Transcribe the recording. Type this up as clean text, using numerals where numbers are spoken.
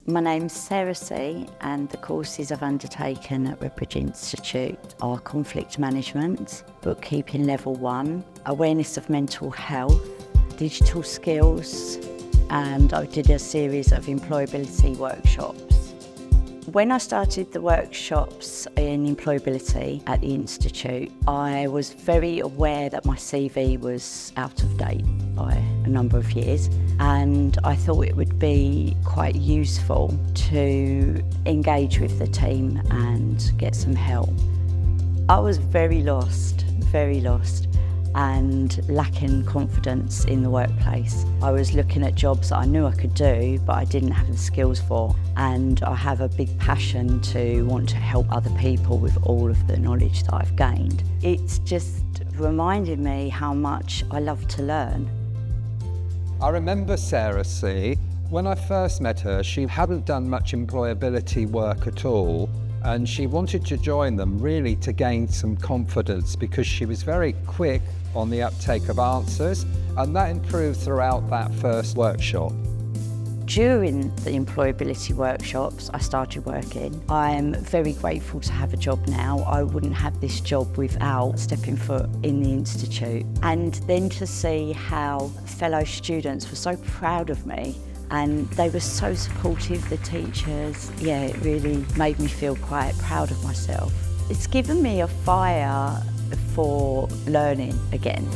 My name's Sarah C, and the courses I've undertaken at Redbridge Institute are conflict management, bookkeeping level 1, awareness of mental health, digital skills, and I did a series of employability workshops. When I started the workshops in employability at the Institute, I was very aware that my CV was out of date by a number of years, and I thought it would be quite useful to engage with the team and get some help. I was very lost, and lacking confidence in the workplace. I was looking at jobs that I knew I could do, but I didn't have the skills for. And I have a big passion to want to help other people with all of the knowledge that I've gained. It's just reminded me how much I love to learn. I remember Sarah C. When I first met her, she hadn't done much employability work at all, and she wanted to join them really to gain some confidence because she was very quick on the uptake of answers, and that improved throughout that first workshop. During the employability workshops, I started working. I'm very grateful to have a job now. I wouldn't have this job without stepping foot in the Institute. And then to see how fellow students were so proud of me, and they were so supportive, the teachers. Yeah, it really made me feel quite proud of myself. It's given me a fire for learning again.